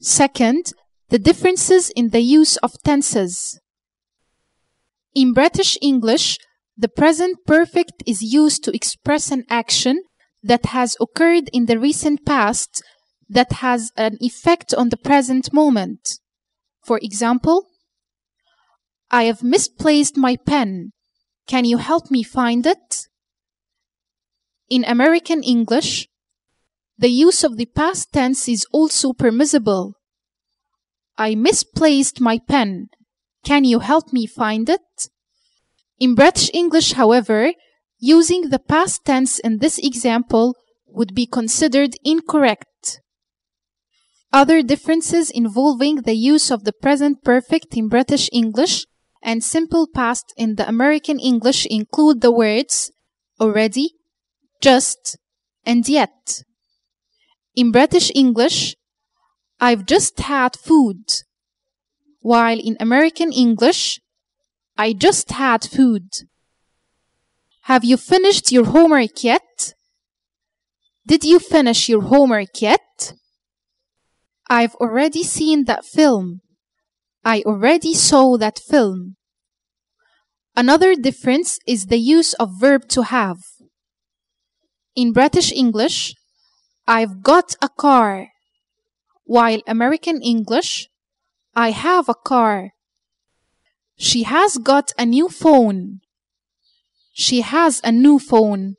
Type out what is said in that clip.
Second, the differences in the use of tenses. In British English, the present perfect is used to express an action that has occurred in the recent past that has an effect on the present moment. For example, I have misplaced my pen. Can you help me find it? In American English, the use of the past tense is also permissible. I misplaced my pen. Can you help me find it? In British English, however, using the past tense in this example would be considered incorrect. Other differences involving the use of the present perfect in British English and simple past in the American English include the words already, just, and yet. In British English, I've just had food, while in American English, I just had food. Have you finished your homework yet? Did you finish your homework yet? I've already seen that film. I already saw that film. Another difference is the use of verb to have. In British English, I've got a car, while American English, I have a car. She has got a new phone. She has a new phone.